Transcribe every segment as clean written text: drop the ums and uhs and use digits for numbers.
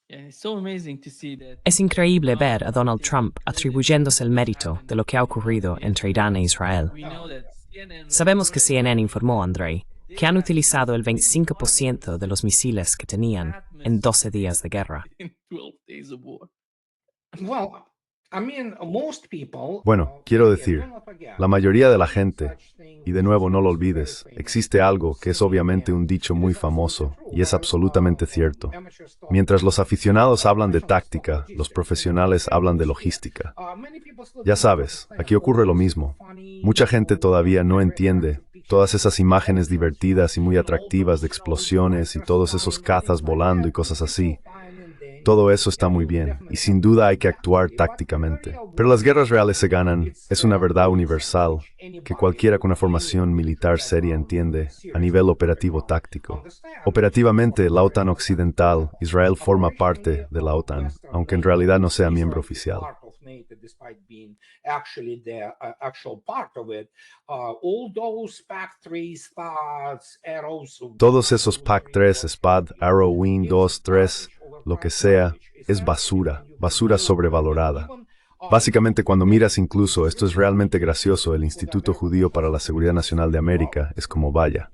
Es increíble ver a Donald Trump atribuyéndose el mérito de lo que ha ocurrido entre Irán e Israel. Sabemos que CNN informó, Andrei, que han utilizado el 25% de los misiles que tenían en 12 días de guerra. Bueno, quiero decir, la mayoría de la gente, y de nuevo no lo olvides, existe algo que es obviamente un dicho muy famoso, y es absolutamente cierto. Mientras los aficionados hablan de táctica, los profesionales hablan de logística. Ya sabes, aquí ocurre lo mismo. Mucha gente todavía no entiende todas esas imágenes divertidas y muy atractivas de explosiones y todos esos cazas volando y cosas así. Todo eso está muy bien, y sin duda hay que actuar tácticamente. Pero las guerras reales se ganan, es una verdad universal, que cualquiera con una formación militar seria entiende, a nivel operativo táctico. Operativamente, la OTAN occidental, Israel forma parte de la OTAN, aunque en realidad no sea miembro oficial. Todos esos PAC-3, SPAD, Arrow, Wing 2, 3, lo que sea, es basura, basura sobrevalorada. Básicamente, cuando miras incluso, esto es realmente gracioso, el Instituto Judío para la Seguridad Nacional de América, es como vaya.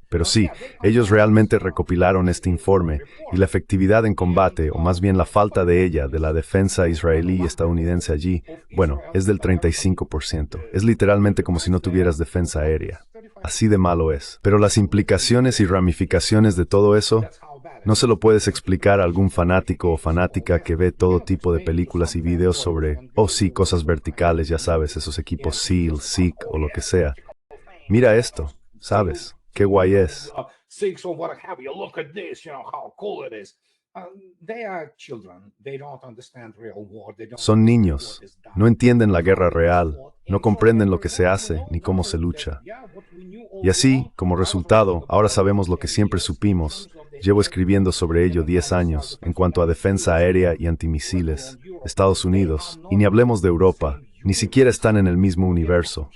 Pero sí, ellos realmente recopilaron este informe y la efectividad en combate, o más bien la falta de ella, de la defensa israelí y estadounidense allí, bueno, es del 35%. Es literalmente como si no tuvieras defensa aérea. Así de malo es. Pero las implicaciones y ramificaciones de todo eso, no se lo puedes explicar a algún fanático o fanática que ve todo tipo de películas y videos sobre, oh sí, cosas verticales, ya sabes, esos equipos SEAL, SEAC o lo que sea. Mira esto, ¿sabes? Qué guay es. Son niños, no entienden la guerra real, no comprenden lo que se hace ni cómo se lucha. Y así, como resultado, ahora sabemos lo que siempre supimos. Llevo escribiendo sobre ello 10 años, en cuanto a defensa aérea y antimisiles. Estados Unidos, y ni hablemos de Europa, ni siquiera están en el mismo universo.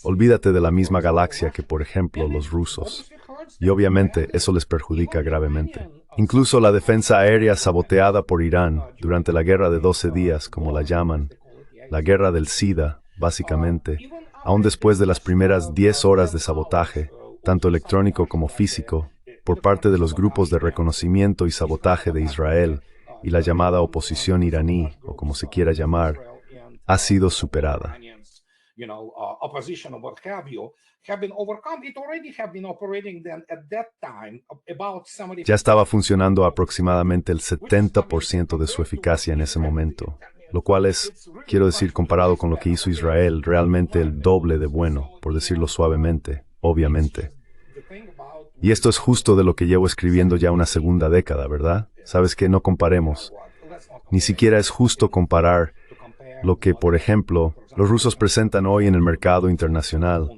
Olvídate de la misma galaxia que, por ejemplo, los rusos. Y obviamente eso les perjudica gravemente. Incluso la defensa aérea saboteada por Irán durante la guerra de 12 días, como la llaman, la guerra del SIDA, básicamente, aún después de las primeras 10 horas de sabotaje, tanto electrónico como físico, por parte de los grupos de reconocimiento y sabotaje de Israel y la llamada oposición iraní, o como se quiera llamar, ha sido superada. Ya estaba funcionando aproximadamente el 70% de su eficacia en ese momento, lo cual es, quiero decir, comparado con lo que hizo Israel, realmente el doble de bueno, por decirlo suavemente, obviamente. Y esto es justo de lo que llevo escribiendo ya una segunda década, ¿verdad? Sabes que no comparemos. Ni siquiera es justo comparar lo que, por ejemplo, los rusos presentan hoy en el mercado internacional.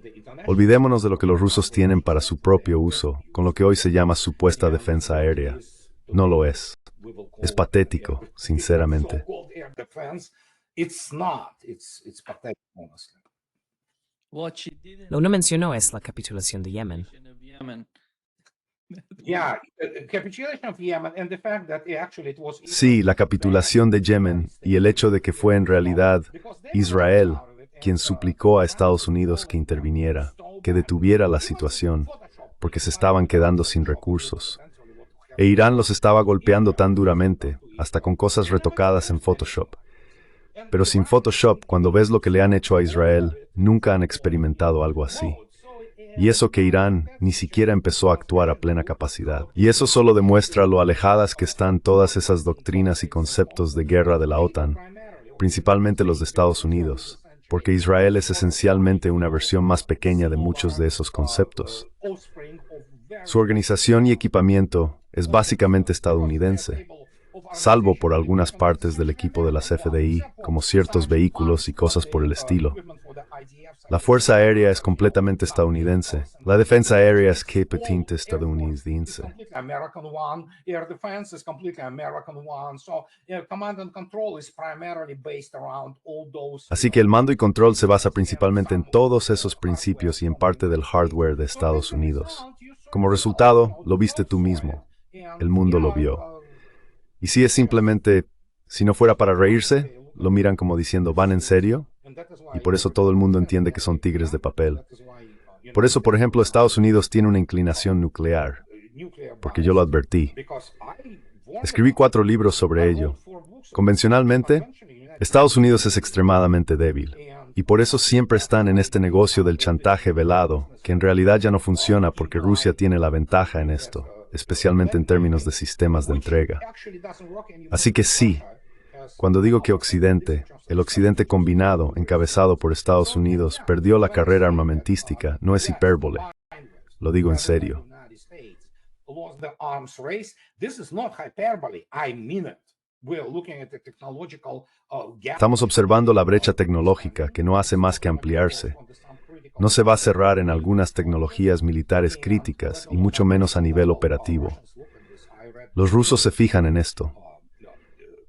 Olvidémonos de lo que los rusos tienen para su propio uso, con lo que hoy se llama supuesta defensa aérea. No lo es. Es patético, sinceramente. Lo no mencionó es la capitulación de Yemen. Sí, la capitulación de Yemen y el hecho de que fue en realidad Israel quien suplicó a Estados Unidos que interviniera, que detuviera la situación, porque se estaban quedando sin recursos. E Irán los estaba golpeando tan duramente, hasta con cosas retocadas en Photoshop. Pero sin Photoshop, cuando ves lo que le han hecho a Israel, nunca han experimentado algo así. Y eso que Irán ni siquiera empezó a actuar a plena capacidad. Y eso solo demuestra lo alejadas que están todas esas doctrinas y conceptos de guerra de la OTAN, principalmente los de Estados Unidos, porque Israel es esencialmente una versión más pequeña de muchos de esos conceptos. Su organización y equipamiento es básicamente estadounidense, salvo por algunas partes del equipo de las FDI, como ciertos vehículos y cosas por el estilo. La Fuerza Aérea es completamente estadounidense. La defensa aérea es patente estadounidense. Así que el mando y control se basa principalmente en todos esos principios y en parte del hardware de Estados Unidos. Como resultado, lo viste tú mismo. El mundo lo vio. Y si es simplemente, si no fuera para reírse, lo miran como diciendo, ¿van en serio? Y por eso todo el mundo entiende que son tigres de papel. Por eso, por ejemplo, Estados Unidos tiene una inclinación nuclear, porque yo lo advertí. Escribí 4 libros sobre ello. Convencionalmente, Estados Unidos es extremadamente débil, y por eso siempre están en este negocio del chantaje velado, que en realidad ya no funciona porque Rusia tiene la ventaja en esto, especialmente en términos de sistemas de entrega. Así que sí, cuando digo que Occidente, el Occidente combinado, encabezado por Estados Unidos, perdió la carrera armamentística, no es hipérbole. Lo digo en serio. Estamos observando la brecha tecnológica que no hace más que ampliarse. No se va a cerrar en algunas tecnologías militares críticas y mucho menos a nivel operativo. Los rusos se fijan en esto.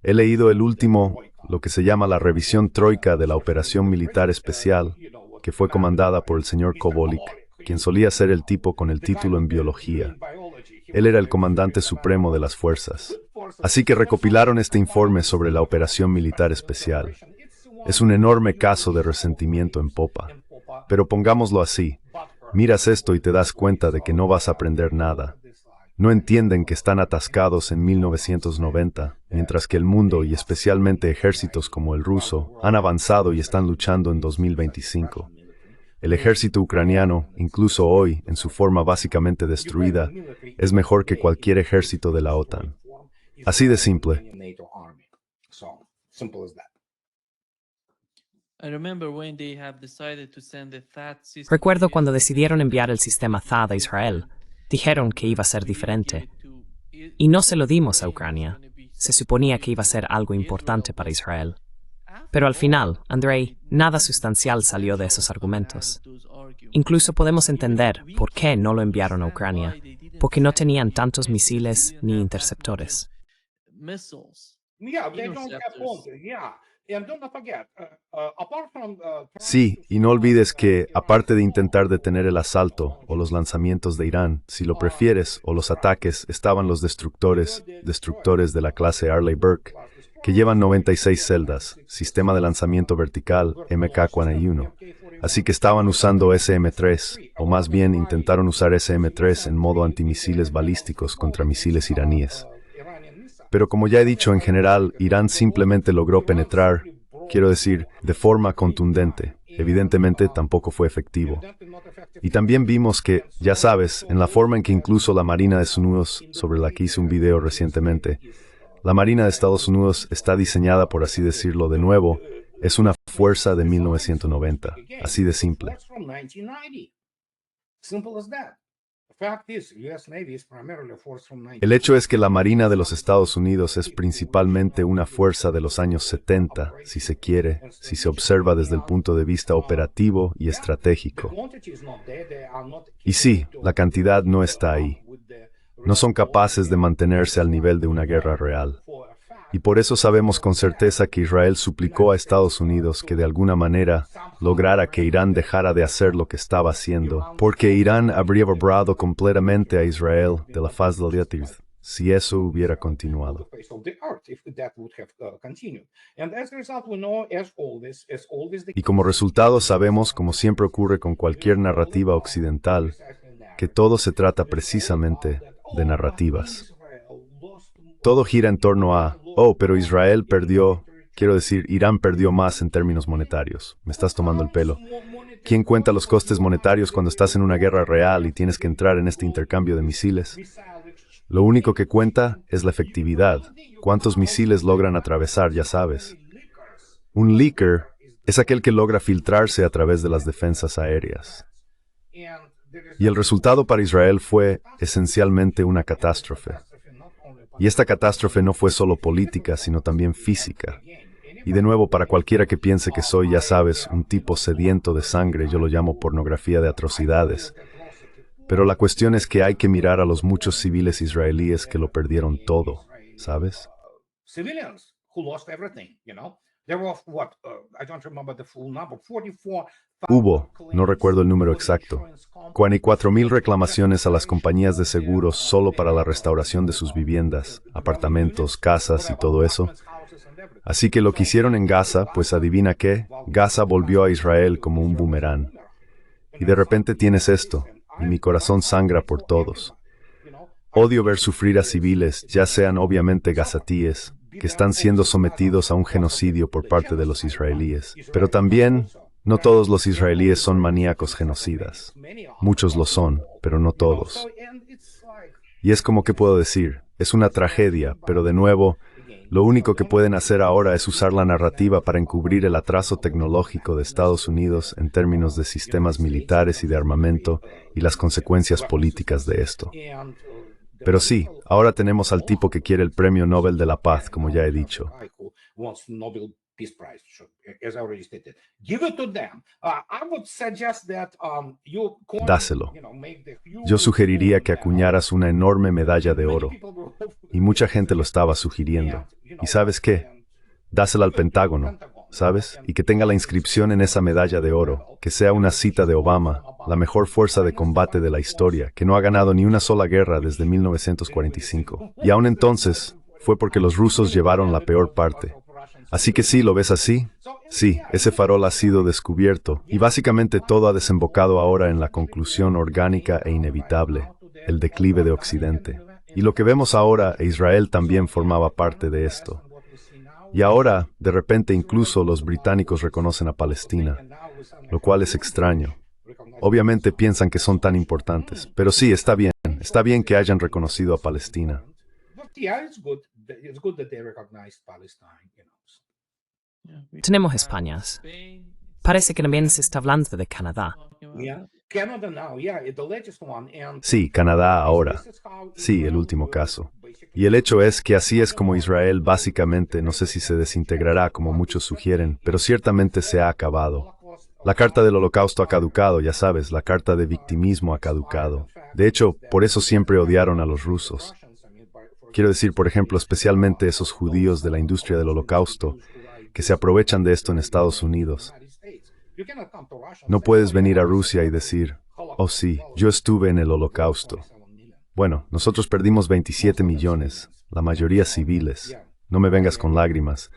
He leído el último, lo que se llama la revisión troika de la operación militar especial, que fue comandada por el señor Kobolik, quien solía ser el tipo con el título en biología. Él era el comandante supremo de las fuerzas. Así que recopilaron este informe sobre la operación militar especial. Es un enorme caso de resentimiento en popa. Pero pongámoslo así, miras esto y te das cuenta de que no vas a aprender nada. No entienden que están atascados en 1990, mientras que el mundo y especialmente ejércitos como el ruso han avanzado y están luchando en 2025. El ejército ucraniano, incluso hoy, en su forma básicamente destruida, es mejor que cualquier ejército de la OTAN. Así de simple. Recuerdo cuando decidieron enviar el sistema THAAD a Israel. Dijeron que iba a ser diferente. Y no se lo dimos a Ucrania. Se suponía que iba a ser algo importante para Israel. Pero al final, Andrei, nada sustancial salió de esos argumentos. Incluso podemos entender por qué no lo enviaron a Ucrania, porque no tenían tantos misiles ni interceptores. Sí, y no olvides que, aparte de intentar detener el asalto o los lanzamientos de Irán, si lo prefieres, o los ataques, estaban los destructores de la clase Arleigh Burke, que llevan 96 celdas, sistema de lanzamiento vertical MK-41. Así que estaban usando SM-3, o más bien intentaron usar SM-3 en modo antimisiles balísticos contra misiles iraníes. Pero como ya he dicho, en general, Irán simplemente logró penetrar, quiero decir, de forma contundente. Evidentemente, tampoco fue efectivo. Y también vimos que, ya sabes, en la forma en que incluso la Marina de Estados Unidos, sobre la que hice un video recientemente, la Marina de Estados Unidos está diseñada, por así decirlo, de nuevo, es una fuerza de 1990, así de simple. El hecho es que la Marina de los Estados Unidos es principalmente una fuerza de los años 70, si se quiere, si se observa desde el punto de vista operativo y estratégico. Y sí, la cantidad no está ahí. No son capaces de mantenerse al nivel de una guerra real. Y por eso sabemos con certeza que Israel suplicó a Estados Unidos que de alguna manera lograra que Irán dejara de hacer lo que estaba haciendo, porque Irán habría borrado completamente a Israel de la faz del Yatir si eso hubiera continuado. Y como resultado sabemos, como siempre ocurre con cualquier narrativa occidental, que todo se trata precisamente de narrativas. Todo gira en torno a, pero Israel perdió, quiero decir, Irán perdió más en términos monetarios. Me estás tomando el pelo. ¿Quién cuenta los costes monetarios cuando estás en una guerra real y tienes que entrar en este intercambio de misiles? Lo único que cuenta es la efectividad. ¿Cuántos misiles logran atravesar, ya sabes? Un leaker es aquel que logra filtrarse a través de las defensas aéreas. Y el resultado para Israel fue, esencialmente, una catástrofe. Y esta catástrofe no fue solo política, sino también física. Y de nuevo, para cualquiera que piense que soy, ya sabes, un tipo sediento de sangre, yo lo llamo pornografía de atrocidades. Pero la cuestión es que hay que mirar a los muchos civiles israelíes que lo perdieron todo, ¿sabes? Hubo, no recuerdo el número exacto, 44,000 reclamaciones a las compañías de seguros solo para la restauración de sus viviendas, apartamentos, casas y todo eso. Así que lo que hicieron en Gaza, pues adivina qué, Gaza volvió a Israel como un boomerang. Y de repente tienes esto, y mi corazón sangra por todos. Odio ver sufrir a civiles, ya sean obviamente gazatíes, que están siendo sometidos a un genocidio por parte de los israelíes. Pero también, no todos los israelíes son maníacos genocidas. Muchos lo son, pero no todos. Y es como que puedo decir, es una tragedia, pero de nuevo, lo único que pueden hacer ahora es usar la narrativa para encubrir el atraso tecnológico de Estados Unidos en términos de sistemas militares y de armamento y las consecuencias políticas de esto. Pero sí, ahora tenemos al tipo que quiere el Premio Nobel de la Paz, como ya he dicho. Dáselo. Yo sugeriría que acuñaras una enorme medalla de oro. Y mucha gente lo estaba sugiriendo. ¿Y sabes qué? Dásela al Pentágono, ¿sabes? Y que tenga la inscripción en esa medalla de oro, que sea una cita de Obama, la mejor fuerza de combate de la historia, que no ha ganado ni una sola guerra desde 1945. Y aún entonces, fue porque los rusos llevaron la peor parte. Así que sí, ¿lo ves así? Sí, ese farol ha sido descubierto, y básicamente todo ha desembocado ahora en la conclusión orgánica e inevitable, el declive de Occidente. Y lo que vemos ahora, e Israel también formaba parte de esto. Y ahora, de repente, incluso los británicos reconocen a Palestina, lo cual es extraño. Obviamente piensan que son tan importantes, pero sí, está bien que hayan reconocido a Palestina. Tenemos Españas. Parece que también se está hablando de Canadá. Sí, Canadá ahora. Sí, el último caso. Y el hecho es que así es como Israel básicamente, no sé si se desintegrará como muchos sugieren, pero ciertamente se ha acabado. La carta del Holocausto ha caducado, ya sabes, la carta de victimismo ha caducado. De hecho, por eso siempre odiaron a los rusos. Quiero decir, por ejemplo, especialmente esos judíos de la industria del Holocausto, que se aprovechan de esto en Estados Unidos. No puedes venir a Rusia y decir, oh sí, yo estuve en el Holocausto. Bueno, nosotros perdimos 27 millones, la mayoría civiles. No me vengas con lágrimas.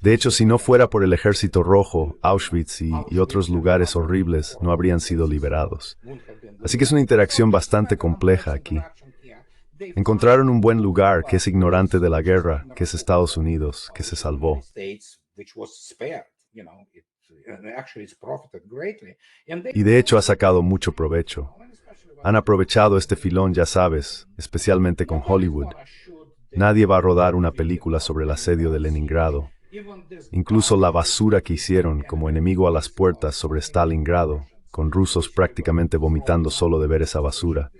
De hecho, si no fuera por el Ejército Rojo, Auschwitz y otros lugares horribles no habrían sido liberados. Así que es una interacción bastante compleja aquí. Encontraron un buen lugar que es ignorante de la guerra, que es Estados Unidos, que se salvó. Y de hecho ha sacado mucho provecho. Han aprovechado este filón, ya sabes, especialmente con Hollywood. Nadie va a rodar una película sobre el asedio de Leningrado. Incluso la basura que hicieron como Enemigo a las puertas sobre Stalingrado, con rusos prácticamente vomitando solo de ver esa basura.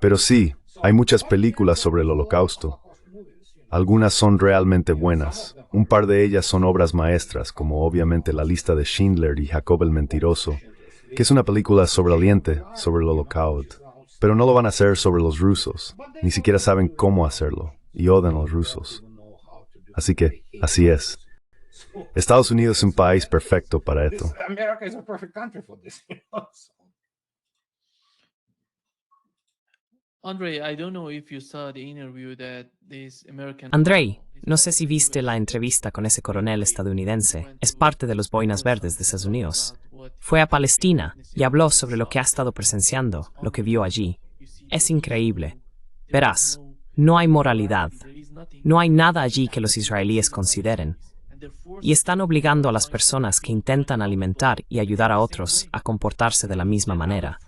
Pero sí, hay muchas películas sobre el Holocausto. Algunas son realmente buenas. Un par de ellas son obras maestras, como obviamente La lista de Schindler y Jacob el Mentiroso, que es una película sobresaliente sobre el Holocausto. Pero no lo van a hacer sobre los rusos. Ni siquiera saben cómo hacerlo. Y odian a los rusos. Así que, así es. Estados Unidos es un país perfecto para esto. Andrei, no sé si viste la entrevista con ese coronel estadounidense. Es parte de los Boinas Verdes de Estados Unidos. Fue a Palestina y habló sobre lo que ha estado presenciando, lo que vio allí. Es increíble. Verás, no hay moralidad. No hay nada allí que los israelíes consideren. Y están obligando a las personas que intentan alimentar y ayudar a otros a comportarse de la misma manera.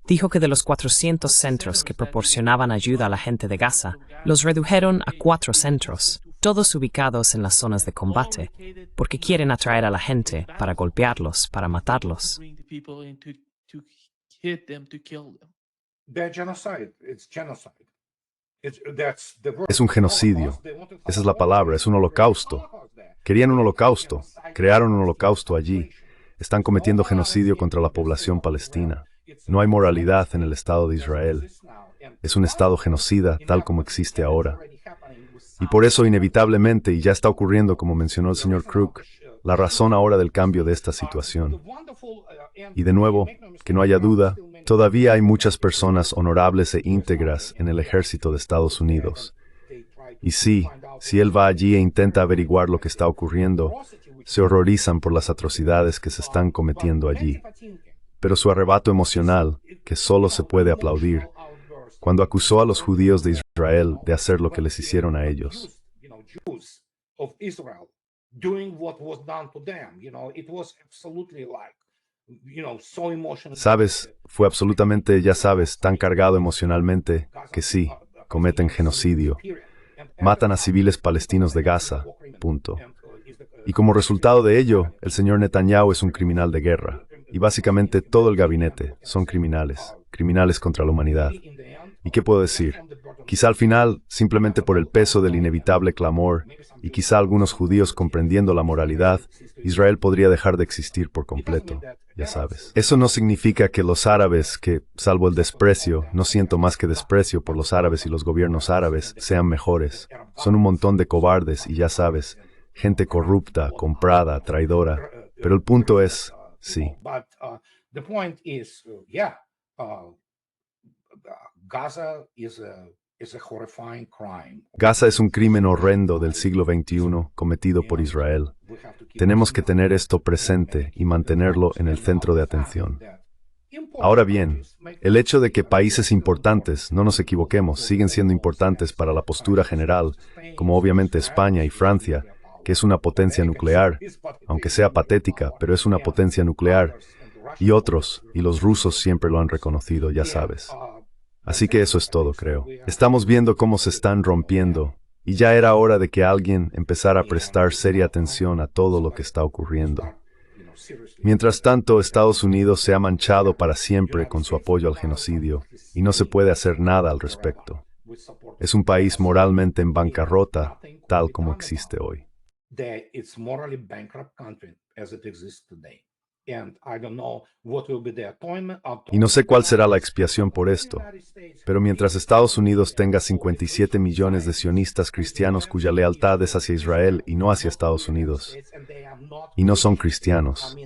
Dijo que de los 400 centros que proporcionaban ayuda a la gente de Gaza, los redujeron a 4 centros, todos ubicados en las zonas de combate, porque quieren atraer a la gente para golpearlos, para matarlos. Es un genocidio. Esa es la palabra, es un holocausto. Querían un holocausto, crearon un holocausto allí. Están cometiendo genocidio contra la población palestina. No hay moralidad en el Estado de Israel. Es un Estado genocida tal como existe ahora. Y por eso inevitablemente, y ya está ocurriendo como mencionó el señor Crook, la razón ahora del cambio de esta situación. Y de nuevo, que no haya duda, todavía hay muchas personas honorables e íntegras en el ejército de Estados Unidos. Y sí, si él va allí e intenta averiguar lo que está ocurriendo, se horrorizan por las atrocidades que se están cometiendo allí. Pero su arrebato emocional, que solo se puede aplaudir, cuando acusó a los judíos de Israel de hacer lo que les hicieron a ellos. Sabes, fue absolutamente, ya sabes, tan cargado emocionalmente que sí, cometen genocidio. Matan a civiles palestinos de Gaza, punto. Y como resultado de ello, el señor Netanyahu es un criminal de guerra. Y básicamente todo el gabinete son criminales, criminales contra la humanidad. ¿Y qué puedo decir? Quizá al final, simplemente por el peso del inevitable clamor, y quizá algunos judíos comprendiendo la moralidad, Israel podría dejar de existir por completo, ya sabes. Eso no significa que los árabes, que, salvo el desprecio, no siento más que desprecio por los árabes y los gobiernos árabes, sean mejores. Son un montón de cobardes y ya sabes, gente corrupta, comprada, traidora. Pero el punto es, sí. Gaza es un crimen horrendo del siglo XXI cometido por Israel. Tenemos que tener esto presente y mantenerlo en el centro de atención. Ahora bien, el hecho de que países importantes, no nos equivoquemos, siguen siendo importantes para la postura general, como obviamente España y Francia, que es una potencia nuclear, aunque sea patética, pero es una potencia nuclear, y otros, y los rusos siempre lo han reconocido, ya sabes. Así que eso es todo, creo. Estamos viendo cómo se están rompiendo, y ya era hora de que alguien empezara a prestar seria atención a todo lo que está ocurriendo. Mientras tanto, Estados Unidos se ha manchado para siempre con su apoyo al genocidio, y no se puede hacer nada al respecto. Es un país moralmente en bancarrota, tal como existe hoy. Y no sé cuál será la expiación por esto, pero mientras Estados Unidos tenga 57 millones de sionistas cristianos cuya lealtad es hacia Israel y no hacia Estados Unidos, y no son cristianos,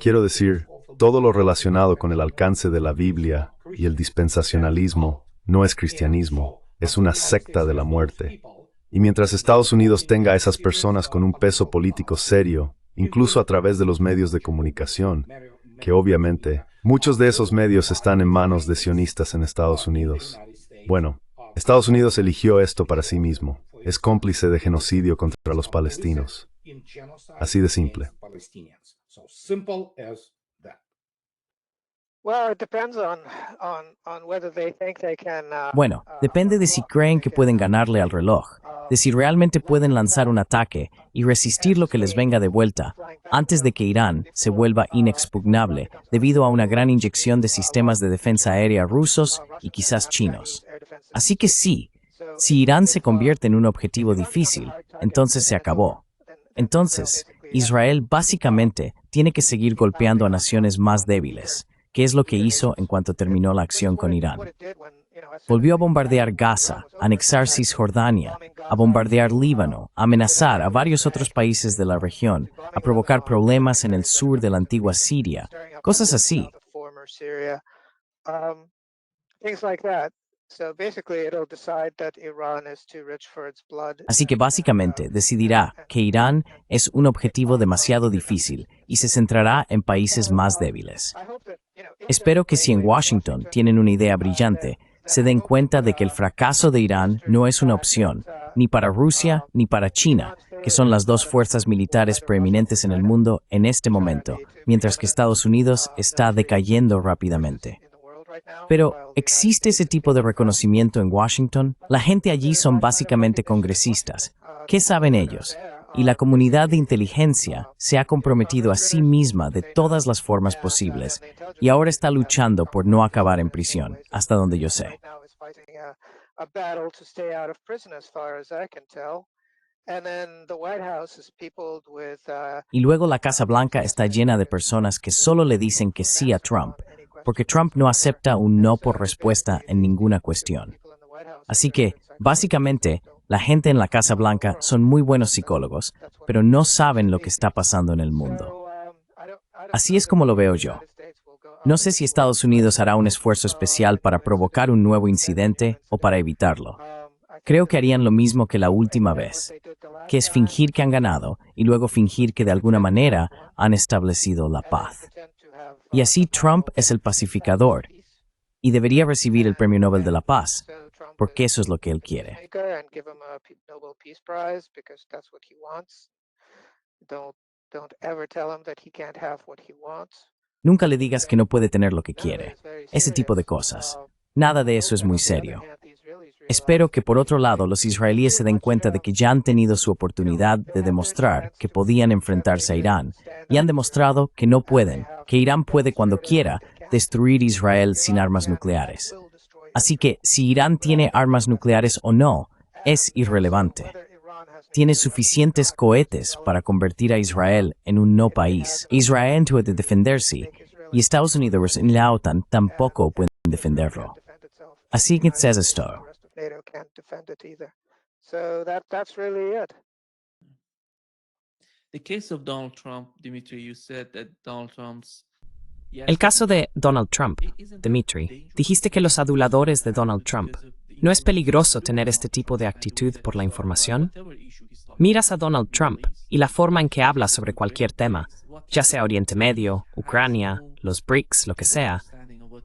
quiero decir, todo lo relacionado con el alcance de la Biblia y el dispensacionalismo no es cristianismo, es una secta de la muerte. Y mientras Estados Unidos tenga a esas personas con un peso político serio, incluso a través de los medios de comunicación, que obviamente muchos de esos medios están en manos de sionistas en Estados Unidos. Bueno, Estados Unidos eligió esto para sí mismo. Es cómplice de genocidio contra los palestinos. Así de simple. Bueno, depende de si creen que pueden ganarle al reloj, de si realmente pueden lanzar un ataque y resistir lo que les venga de vuelta, antes de que Irán se vuelva inexpugnable debido a una gran inyección de sistemas de defensa aérea rusos y quizás chinos. Así que sí, si Irán se convierte en un objetivo difícil, entonces se acabó. Entonces, Israel básicamente tiene que seguir golpeando a naciones más débiles, que es lo que hizo en cuanto terminó la acción con Irán. Volvió a bombardear Gaza, anexar Cisjordania, a bombardear Líbano, a amenazar a varios otros países de la región, a provocar problemas en el sur de la antigua Siria, cosas así. Así que básicamente decidirá que Irán es un objetivo demasiado difícil y se centrará en países más débiles. Espero que si en Washington tienen una idea brillante, se den cuenta de que el fracaso de Irán no es una opción, ni para Rusia ni para China, que son las dos fuerzas militares preeminentes en el mundo en este momento, mientras que Estados Unidos está decayendo rápidamente. Pero, ¿existe ese tipo de reconocimiento en Washington? La gente allí son básicamente congresistas. ¿Qué saben ellos? Y la comunidad de inteligencia se ha comprometido a sí misma de todas las formas posibles y ahora está luchando por no acabar en prisión, hasta donde yo sé. Y luego la Casa Blanca está llena de personas que solo le dicen que sí a Trump, porque Trump no acepta un no por respuesta en ninguna cuestión. Así que, básicamente, La gente en la Casa Blanca son muy buenos psicólogos, pero no saben lo que está pasando en el mundo. Así es como lo veo yo. No sé si Estados Unidos hará un esfuerzo especial para provocar un nuevo incidente o para evitarlo. Creo que harían lo mismo que la última vez, que es fingir que han ganado y luego fingir que de alguna manera han establecido la paz. Y así Trump es el pacificador y debería recibir el Premio Nobel de la Paz, porque eso es lo que él quiere. Nunca le digas que no puede tener lo que quiere. Ese tipo de cosas. Nada de eso es muy serio. Espero que por otro lado los israelíes se den cuenta de que ya han tenido su oportunidad de demostrar que podían enfrentarse a Irán y han demostrado que no pueden, que Irán puede cuando quiera destruir Israel sin armas nucleares. Así que si Irán tiene armas nucleares o no, es irrelevante. Tiene suficientes cohetes para convertir a Israel en un no país. Israel puede defenderse y Estados Unidos y la OTAN tampoco pueden defenderlo. Así que es esto. El caso de Donald Trump, Dimitri, dijiste que los aduladores de Donald Trump. ¿No es peligroso tener este tipo de actitud por la información? Miras a Donald Trump y la forma en que habla sobre cualquier tema, ya sea Oriente Medio, Ucrania, los BRICS, lo que sea,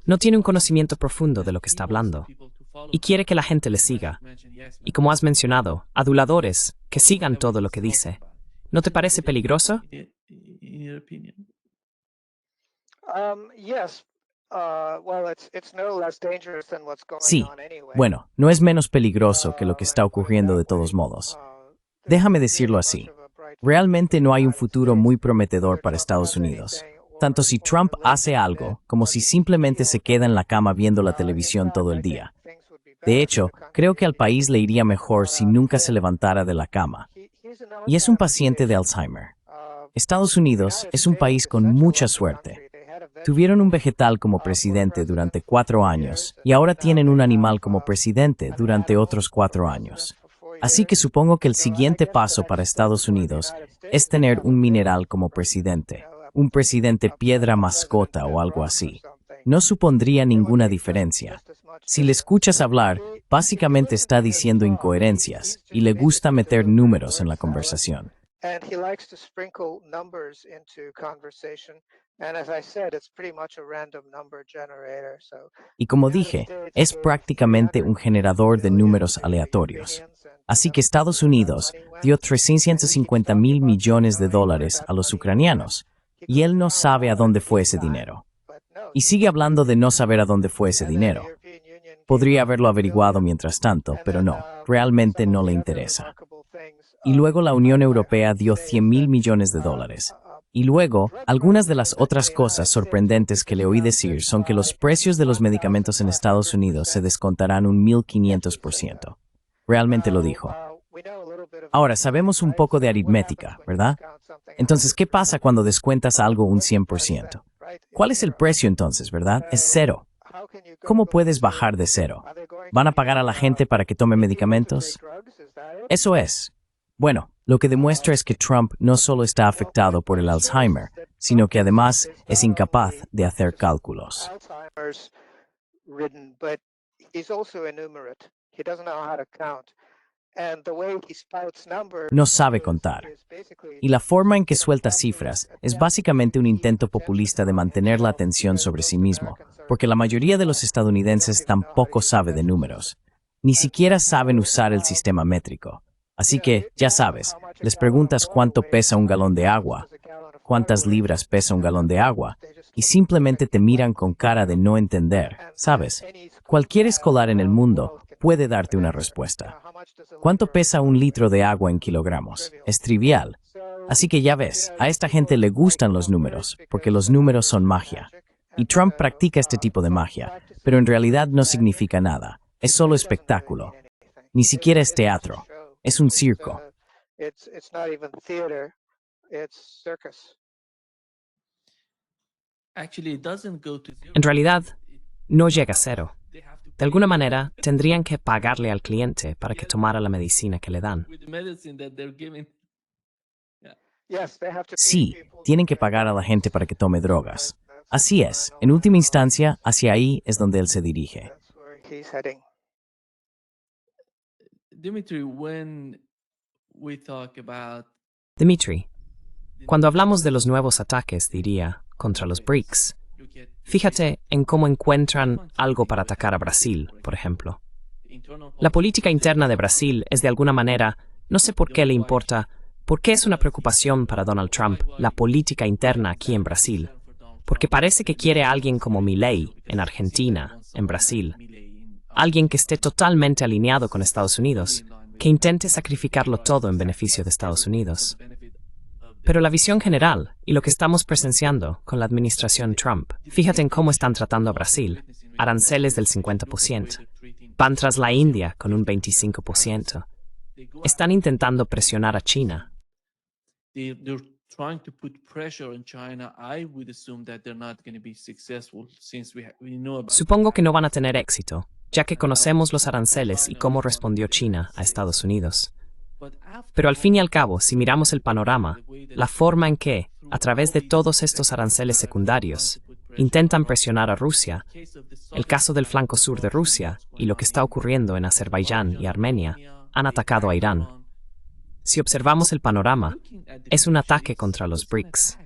no tiene un conocimiento profundo de lo que está hablando. Y quiere que la gente le siga. Y como has mencionado, aduladores, que sigan todo lo que dice. ¿No te parece peligroso? Sí, bueno, no es menos peligroso que lo que está ocurriendo de todos modos. Déjame decirlo así. Realmente no hay un futuro muy prometedor para Estados Unidos. Tanto si Trump hace algo, como si simplemente se queda en la cama viendo la televisión todo el día. De hecho, creo que al país le iría mejor si nunca se levantara de la cama. Y es un paciente de Alzheimer. Estados Unidos es un país con mucha suerte. Tuvieron un vegetal como presidente durante 4 años y ahora tienen un animal como presidente durante otros 4 años. Así que supongo que el siguiente paso para Estados Unidos es tener un mineral como presidente, un presidente piedra mascota o algo así. No supondría ninguna diferencia. Si le escuchas hablar, básicamente está diciendo incoherencias y le gusta meter números en la conversación. Y como dije, es prácticamente un generador de números aleatorios. Así que Estados Unidos dio $350 mil millones a los ucranianos, y él no sabe a dónde fue ese dinero. Y sigue hablando de no saber a dónde fue ese dinero. Podría haberlo averiguado mientras tanto, pero no, realmente no le interesa. Y luego la Unión Europea dio $100 mil millones. Y luego, algunas de las otras cosas sorprendentes que le oí decir son que los precios de los medicamentos en Estados Unidos se descontarán un 1500%. Realmente lo dijo. Ahora, sabemos un poco de aritmética, ¿verdad? Entonces, ¿qué pasa cuando descuentas algo un 100%? ¿Cuál es el precio entonces, verdad? Es 0. ¿Cómo puedes bajar de 0? ¿Van a pagar a la gente para que tome medicamentos? Eso es. Bueno, lo que demuestra es que Trump no solo está afectado por el Alzheimer, sino que además es incapaz de hacer cálculos. No sabe contar. Y la forma en que suelta cifras es básicamente un intento populista de mantener la atención sobre sí mismo, porque la mayoría de los estadounidenses tampoco sabe de números. Ni siquiera saben usar el sistema métrico. Así que, ya sabes, les preguntas cuánto pesa un galón de agua, cuántas libras pesa un galón de agua, y simplemente te miran con cara de no entender, ¿sabes? Cualquier escolar en el mundo puede darte una respuesta. ¿Cuánto pesa un litro de agua en kilogramos? Es trivial. Así que ya ves, a esta gente le gustan los números, porque los números son magia. Y Trump practica este tipo de magia, pero en realidad no significa nada. Es solo espectáculo. Ni siquiera es teatro. Es un circo. En realidad, no llega a 0. De alguna manera, tendrían que pagarle al cliente para que tomara la medicina que le dan. Sí, tienen que pagar a la gente para que tome drogas. Así es, en última instancia, hacia ahí es donde él se dirige. Dmitry, cuando hablamos de los nuevos ataques, diría, contra los BRICS, fíjate en cómo encuentran algo para atacar a Brasil, por ejemplo. La política interna de Brasil es de alguna manera, no sé por qué le importa, por qué es una preocupación para Donald Trump la política interna aquí en Brasil. Porque parece que quiere a alguien como Milei en Argentina, en Brasil. Alguien que esté totalmente alineado con Estados Unidos, que intente sacrificarlo todo en beneficio de Estados Unidos. Pero la visión general y lo que estamos presenciando con la administración Trump, fíjate en cómo están tratando a Brasil, aranceles del 50%, van tras la India con un 25%, están intentando presionar a China. Supongo que no van a tener éxito, ya que conocemos los aranceles y cómo respondió China a Estados Unidos. Pero al fin y al cabo, si miramos el panorama, la forma en que, a través de todos estos aranceles secundarios, intentan presionar a Rusia, el caso del flanco sur de Rusia y lo que está ocurriendo en Azerbaiyán y Armenia, han atacado a Irán. Si observamos el panorama, es un ataque contra los BRICS.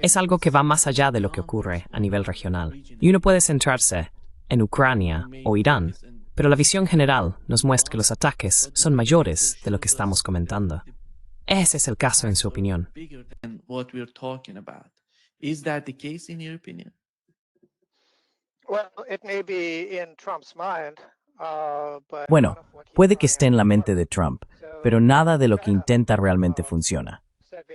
Es algo que va más allá de lo que ocurre a nivel regional, y uno puede centrarse en Ucrania o Irán, pero la visión general nos muestra que los ataques son mayores de lo que estamos comentando. Ese es el caso en su opinión. Bueno, puede que esté en la mente de Trump, pero nada de lo que intenta realmente funciona.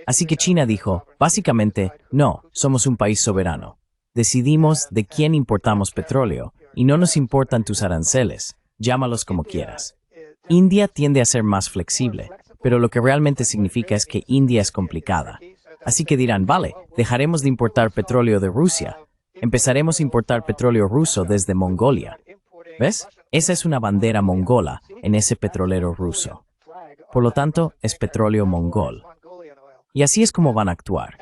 Así que China dijo, básicamente, no, somos un país soberano. Decidimos de quién importamos petróleo y no nos importan tus aranceles, llámalos como quieras. India tiende a ser más flexible, pero lo que realmente significa es que India es complicada. Así que dirán, vale, dejaremos de importar petróleo de Rusia. Empezaremos a importar petróleo ruso desde Mongolia. ¿Ves? Esa es una bandera mongola en ese petrolero ruso. Por lo tanto, es petróleo mongol. Y así es como van a actuar.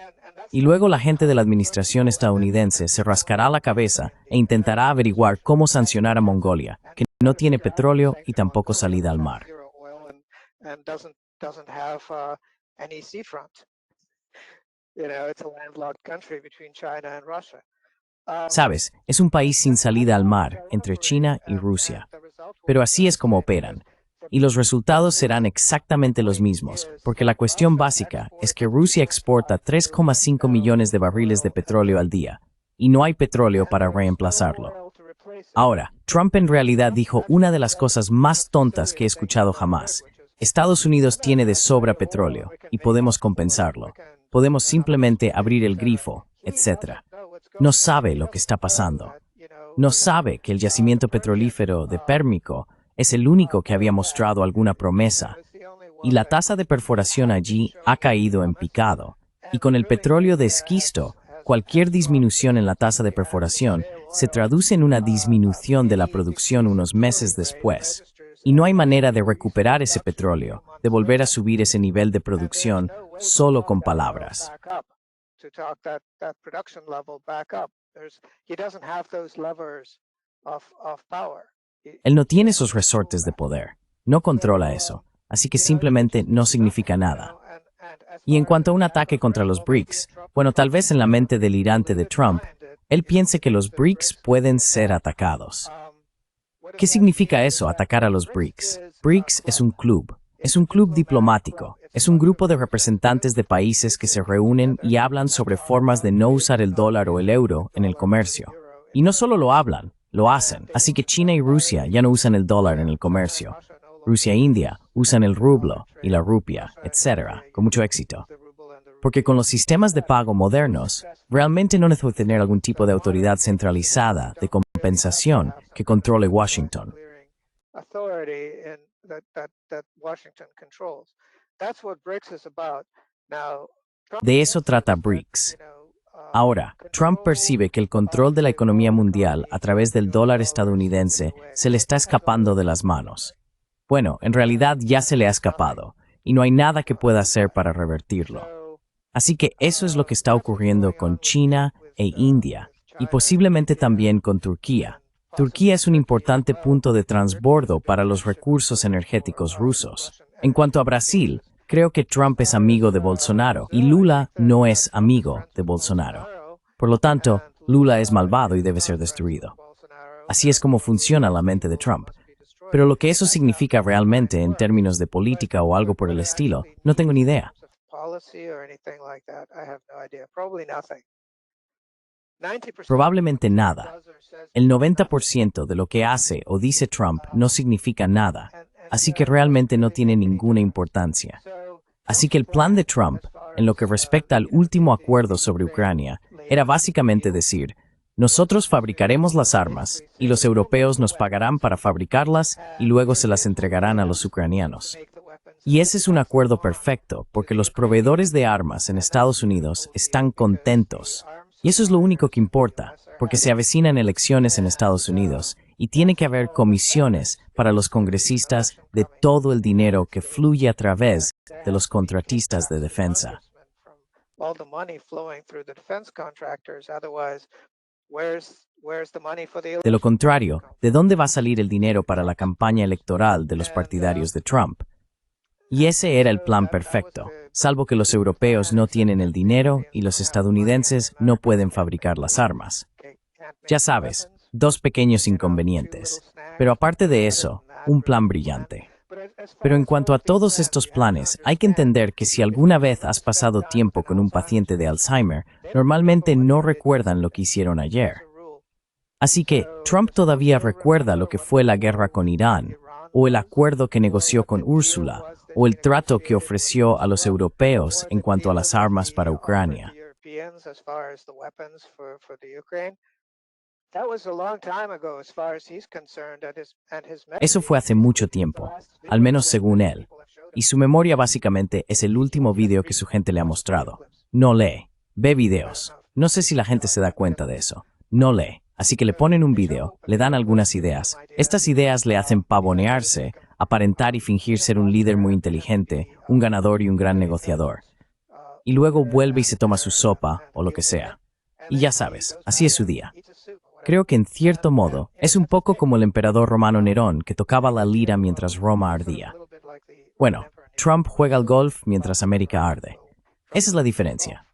Y luego la gente de la administración estadounidense se rascará la cabeza e intentará averiguar cómo sancionar a Mongolia, que no tiene petróleo y tampoco salida al mar. Sabes, es un país sin salida al mar entre China y Rusia. Pero así es como operan. Y los resultados serán exactamente los mismos, porque la cuestión básica es que Rusia exporta 3,5 millones de barriles de petróleo al día, y no hay petróleo para reemplazarlo. Ahora, Trump en realidad dijo una de las cosas más tontas que he escuchado jamás. Estados Unidos tiene de sobra petróleo, y podemos compensarlo. Podemos simplemente abrir el grifo, etc. No sabe lo que está pasando. No sabe que el yacimiento petrolífero de Pérmico es el único que había mostrado alguna promesa, y la tasa de perforación allí ha caído en picado. Y con el petróleo de esquisto, cualquier disminución en la tasa de perforación se traduce en una disminución de la producción unos meses después. Y no hay manera de recuperar ese petróleo, de volver a subir ese nivel de producción solo con palabras. Él no tiene esos resortes de poder, no controla eso, así que simplemente no significa nada. Y en cuanto a un ataque contra los BRICS, bueno, tal vez en la mente delirante de Trump, él piense que los BRICS pueden ser atacados. ¿Qué significa eso, atacar a los BRICS? BRICS es un club diplomático, es un grupo de representantes de países que se reúnen y hablan sobre formas de no usar el dólar o el euro en el comercio. Y no solo lo hablan, lo hacen. Así que China y Rusia ya no usan el dólar en el comercio. Rusia e India usan el rublo y la rupia, etc., con mucho éxito. Porque con los sistemas de pago modernos, realmente no necesita tener algún tipo de autoridad centralizada de compensación que controle Washington. De eso trata BRICS. Ahora, Trump percibe que el control de la economía mundial a través del dólar estadounidense se le está escapando de las manos. Bueno, en realidad ya se le ha escapado, y no hay nada que pueda hacer para revertirlo. Así que eso es lo que está ocurriendo con China e India, y posiblemente también con Turquía. Turquía es un importante punto de transbordo para los recursos energéticos rusos. En cuanto a Brasil, creo que Trump es amigo de Bolsonaro y Lula no es amigo de Bolsonaro. Por lo tanto, Lula es malvado y debe ser destruido. Así es como funciona la mente de Trump. Pero lo que eso significa realmente en términos de política o algo por el estilo, no tengo ni idea. Probablemente nada. El 90% de lo que hace o dice Trump no significa nada, así que realmente no tiene ninguna importancia. Así que el plan de Trump, en lo que respecta al último acuerdo sobre Ucrania, era básicamente decir, nosotros fabricaremos las armas y los europeos nos pagarán para fabricarlas y luego se las entregarán a los ucranianos. Y ese es un acuerdo perfecto porque los proveedores de armas en Estados Unidos están contentos. Y eso es lo único que importa, porque se avecinan elecciones en Estados Unidos y tiene que haber comisiones para los congresistas de todo el dinero que fluye a través de los contratistas de defensa. De lo contrario, ¿de dónde va a salir el dinero para la campaña electoral de los partidarios de Trump? Y ese era el plan perfecto, salvo que los europeos no tienen el dinero y los estadounidenses no pueden fabricar las armas. Ya sabes, dos pequeños inconvenientes. Pero aparte de eso, un plan brillante. Pero en cuanto a todos estos planes, hay que entender que si alguna vez has pasado tiempo con un paciente de Alzheimer, normalmente no recuerdan lo que hicieron ayer. Así que Trump todavía recuerda lo que fue la guerra con Irán, o el acuerdo que negoció con Úrsula, o el trato que ofreció a los europeos en cuanto a las armas para Ucrania. Eso fue hace mucho tiempo, al menos según él, y su memoria básicamente es el último video que su gente le ha mostrado. No lee, ve videos. No sé si la gente se da cuenta de eso. No lee. Así que le ponen un video, le dan algunas ideas. Estas ideas le hacen pavonearse, aparentar y fingir ser un líder muy inteligente, un ganador y un gran negociador. Y luego vuelve y se toma su sopa o lo que sea. Y ya sabes, así es su día. Creo que en cierto modo es un poco como el emperador romano Nerón que tocaba la lira mientras Roma ardía. Bueno, Trump juega al golf mientras América arde. Esa es la diferencia.